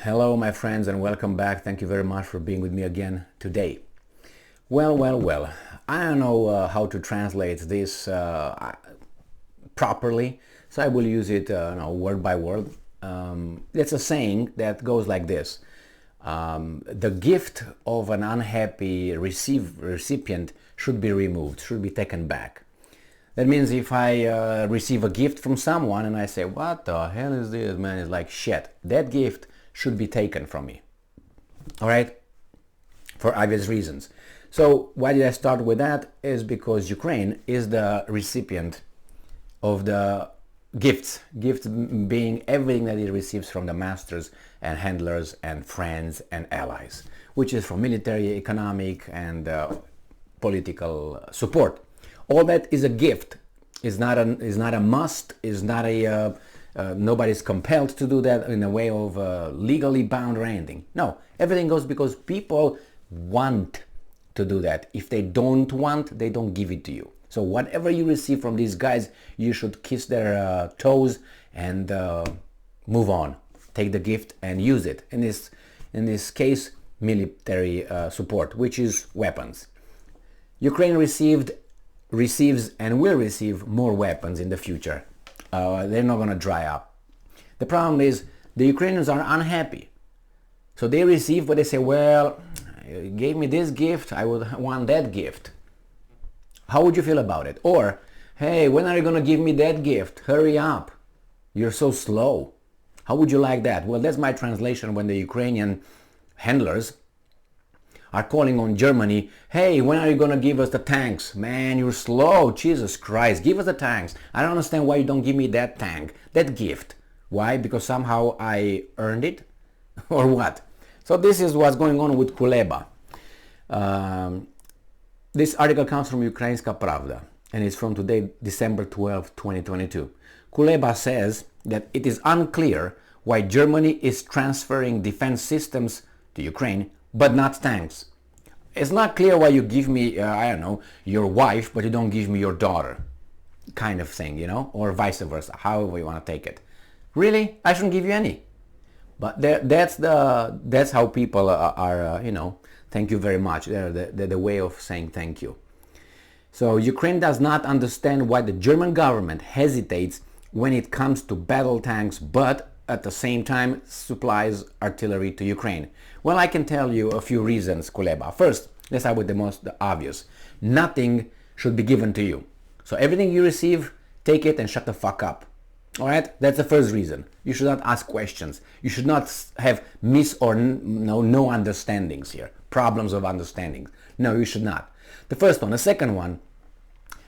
Hello, my friends, and welcome back. Thank you very much for being with me again today. Well. I don't know how to translate this properly, so I will use it word by word. It's a saying that goes like this. The gift of an unhappy recipient should be removed, should be taken back. That means if I receive a gift from someone and I say, what the hell is this, man? It's like shit. That gift should be taken from me. All right? For obvious reasons. So why did I start with that? Is because Ukraine is the recipient of the gifts. Gifts being everything that it receives from the masters and handlers and friends and allies, which is from military, economic, and political support. All that is a gift. Is not a must. Is not a nobody's compelled to do that in a way of legally bound or anything. No, everything goes because people want to do that. If they don't want, they don't give it to you. So whatever you receive from these guys, you should kiss their toes and move on. Take the gift and use it. In this case, military support, which is weapons. Ukraine receives and will receive more weapons in the future. They're not going to dry up. The problem is the Ukrainians are unhappy. So they receive, but they say, well, you gave me this gift, I would want that gift. How would you feel about it? Or, hey, when are you going to give me that gift? Hurry up. You're so slow. How would you like that? Well, that's my translation when the Ukrainian handlers are calling on Germany, hey, when are you going to give us the tanks? Man, you're slow. Jesus Christ, give us the tanks. I don't understand why you don't give me that tank, that gift. Why? Because somehow I earned it? Or what? So this is what's going on with Kuleba. This article comes from Ukrainska Pravda and it's from today, December 12, 2022. Kuleba says that it is unclear why Germany is transferring defense systems to Ukraine but not tanks. It's not clear why you give me, your wife, but you don't give me your daughter, kind of thing, or vice versa, however you want to take it. Really? I shouldn't give you any. But that's how people are, thank you very much. They're the way of saying thank you. So Ukraine does not understand why the German government hesitates when it comes to battle tanks, but at the same time supplies artillery to Ukraine. Well, I can tell you a few reasons, Kuleba. First, let's start with the most obvious. Nothing should be given to you. So everything you receive, take it and shut the fuck up. All right? That's the first reason. You should not ask questions. You should not have no understandings here. Problems of understanding. No, you should not. The first one. The second one,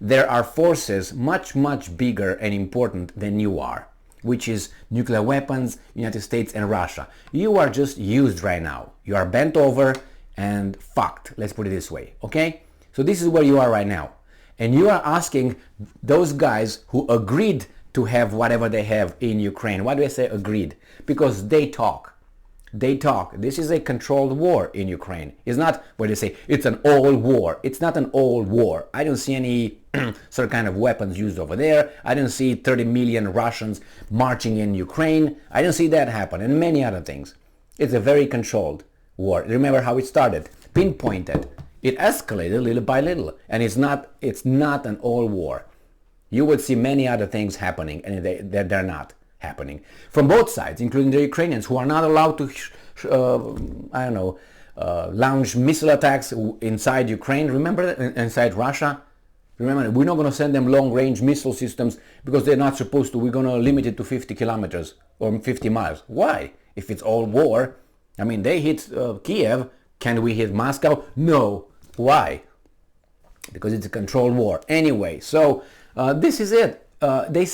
there are forces much, much bigger and important than you are, which is nuclear weapons, United States and Russia. You are just used right now. You are bent over and fucked. Let's put it this way. Okay? So this is where you are right now. And you are asking those guys who agreed to have whatever they have in Ukraine. Why do I say agreed? Because they talk. They talk. This is a controlled war in Ukraine. It's not where they say it's an all war. It's not an all war. I don't see any certain kind of weapons used over there. I don't see 30 million Russians marching in Ukraine. I don't see that happen, and many other things. It's a very controlled war. Remember how it started? Pinpointed. It escalated little by little, and it's not an all war. You would see many other things happening, and they're not happening. From both sides, including the Ukrainians, who are not allowed to, launch missile attacks inside Ukraine. Remember that? Inside Russia? Remember, we're not going to send them long-range missile systems because they're not supposed to. We're going to limit it to 50 kilometers or 50 miles. Why? If it's all war, they hit Kiev. Can we hit Moscow? No. Why? Because it's a controlled war. Anyway, so this is it. They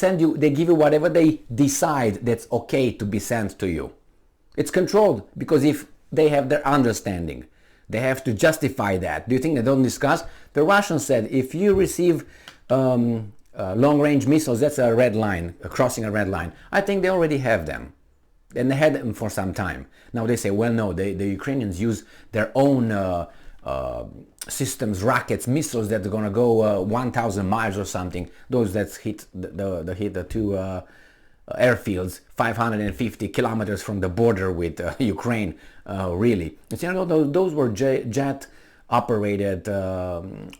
give you whatever they decide that's okay to be sent to you. It's controlled because if they have their understanding, they have to justify that. Do you think they don't discuss? The Russians said if you receive long-range missiles, that's a red line, crossing a red line. I think they already have them. And they had them for some time. Now they say, well, no, the Ukrainians use their own systems, rockets, missiles that are going to go 1,000 miles or something. Those that hit the two airfields 550 kilometers from the border with Ukraine, really. And, you know, those were jet operated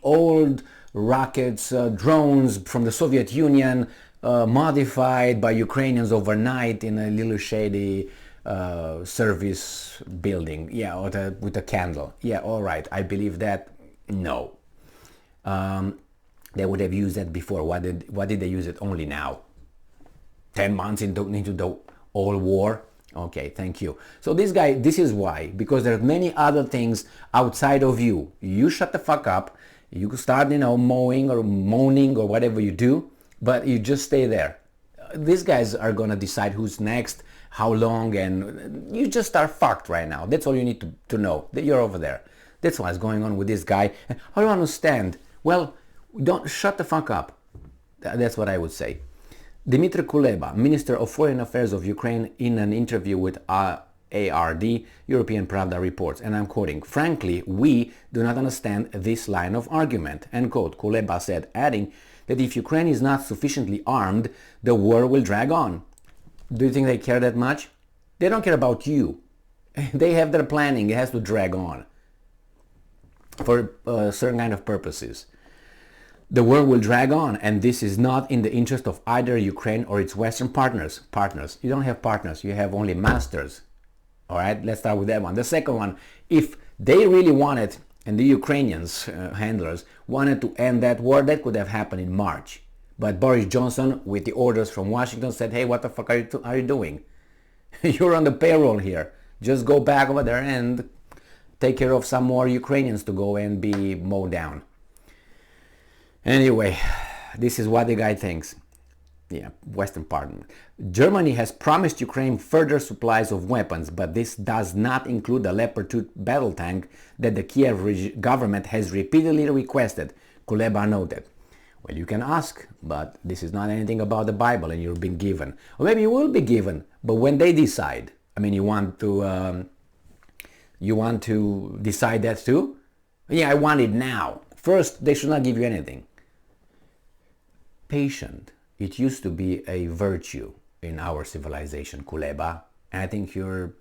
old rockets, drones from the Soviet Union, modified by Ukrainians overnight in a little shady service building, yeah, or with a candle. Yeah, all right, I believe that. No, they would have used that before. Why did they use it only now? 10 months into the whole war? Okay, thank you. So this guy, this is why, because there are many other things outside of you. You shut the fuck up. You can start, you know, mowing or moaning or whatever you do, but you just stay there. These guys are gonna decide who's next, how long, and you just are fucked right now. That's all you need to know, that you're over there. That's what's going on with this guy. I don't understand. Well, don't shut the fuck up. That's what I would say. Dmitry Kuleba, Minister of Foreign Affairs of Ukraine, in an interview with ARD, European Pravda reports, and I'm quoting, "Frankly, we do not understand this line of argument," end quote, Kuleba said, adding that if Ukraine is not sufficiently armed, the war will drag on. Do you think they care that much? They don't care about you. They have their planning. It has to drag on for certain kind of purposes. The war will drag on, and this is not in the interest of either Ukraine or its Western partners. You don't have partners. You have only masters. All right, let's start with that one. The second one, if they really wanted, and the Ukrainians, handlers, wanted to end that war, that could have happened in March. But Boris Johnson, with the orders from Washington, said, hey, what the fuck are you doing? You're on the payroll here. Just go back over there and take care of some more Ukrainians to go and be mowed down. Anyway, this is what the guy thinks. Yeah, Western partner. Germany has promised Ukraine further supplies of weapons, but this does not include the Leopard 2 battle tank that the Kiev government has repeatedly requested, Kuleba noted. Well, you can ask, but this is not anything about the Bible and you've been given. Or maybe you will be given, but when they decide, I mean, you want to decide that too? Yeah, I want it now. First, they should not give you anything. Patient. It used to be a virtue in our civilization, Kuleba, and I think you're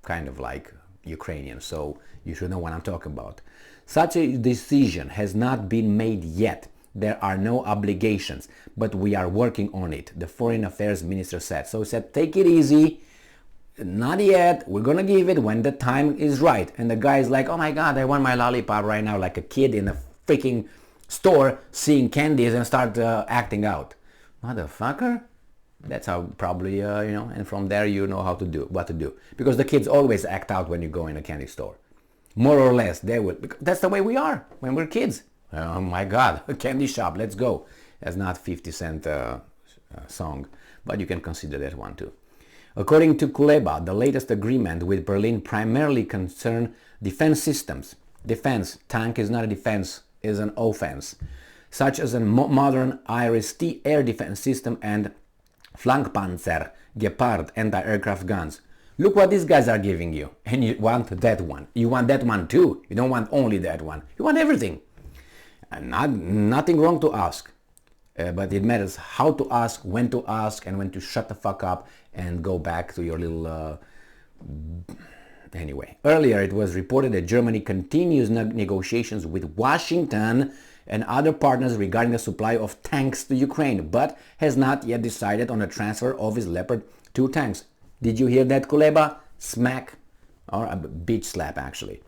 kind of like Ukrainian, so you should know what I'm talking about. Such a decision has not been made yet. There are no obligations, but we are working on it, the Foreign Affairs Minister said. So he said, take it easy, not yet, we're gonna give it when the time is right. And the guy is like, oh my God, I want my lollipop right now, like a kid in a freaking store seeing candies and start acting out. Motherfucker. That's how probably, and from there you know what to do. Because the kids always act out when you go in a candy store. More or less, they will. That's the way we are when we're kids. Oh my God, a candy shop, let's go. That's not 50 Cent song, but you can consider that one too. According to Kuleba, the latest agreement with Berlin primarily concerned defense systems. Defense, tank is not a defense, is an offense. Such as a modern Iris-T air defense system and Flankpanzer, Gepard anti-aircraft guns. Look what these guys are giving you, and you want that one. You want that one too. You don't want only that one. You want everything. And nothing wrong to ask, but it matters how to ask, and when to shut the fuck up and go back to your little... Anyway, earlier it was reported that Germany continues negotiations with Washington and other partners regarding the supply of tanks to Ukraine, but has not yet decided on a transfer of his Leopard 2 tanks. Did you hear that, Kuleba? Smack, or a beach slap actually.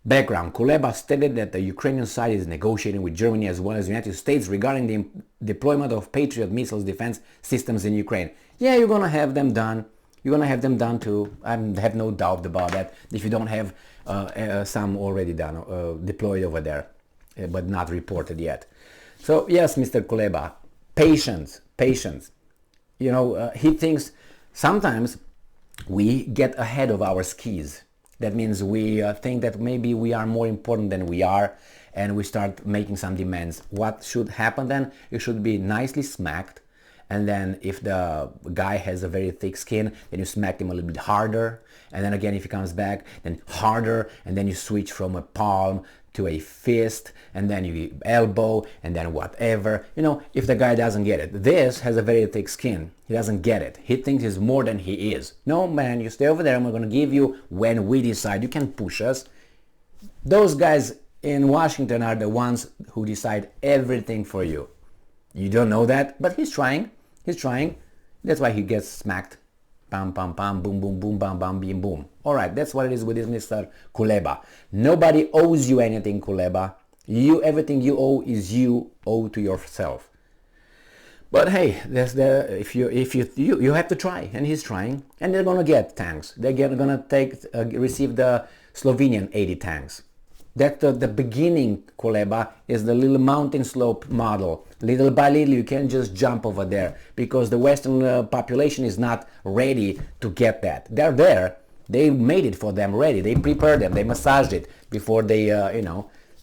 Background: Kuleba stated that the Ukrainian side is negotiating with Germany as well as the United States regarding the deployment of Patriot missiles defense systems in Ukraine. Yeah, you're gonna have them done. You're gonna have them done too. I have no doubt about that. If you don't have some already done, deployed over there, but not reported yet. So yes, Mr. Kuleba, patience. He thinks sometimes we get ahead of our skis. That means we think that maybe we are more important than we are, and we start making some demands. What should happen then? You should be nicely smacked and then if the guy has a very thick skin, then you smack him a little bit harder, and then again if he comes back, then harder, and then you switch from a palm to a fist, and then you elbow, and then whatever. You know, if the guy doesn't get it. This has a very thick skin. He doesn't get it. He thinks he's more than he is. No, man, you stay over there, I'm going to give you when we decide. You can push us. Those guys in Washington are the ones who decide everything for you. You don't know that, but he's trying. He's trying. That's why he gets smacked. Pam, pam, pam, boom, boom, boom, bam, bam, bim, boom. All right, that's what it is with this Mr. Kuleba. Nobody owes you anything, Kuleba. Everything you owe is you owe to yourself. But hey, that's you have to try, and he's trying, and they're gonna get tanks. They're gonna receive the Slovenian 80 tanks. That the beginning, Kuleba, is the little mountain slope model. Little by little, you can't just jump over there because the Western population is not ready to get that. They're there. They made it for them ready. They prepared them. They massaged it before they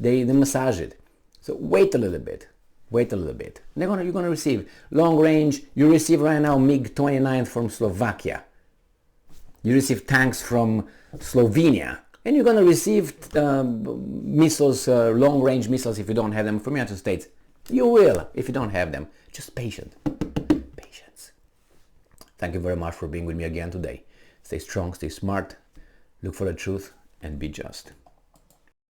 massage it. So wait a little bit. Wait a little bit. You're gonna receive long range. You receive right now MiG-29 from Slovakia. You receive tanks from Slovenia. And you're going to receive missiles, long-range missiles, if you don't have them from the United States. You will, if you don't have them. Just patience. Thank you very much for being with me again today. Stay strong, stay smart, look for the truth, and be just.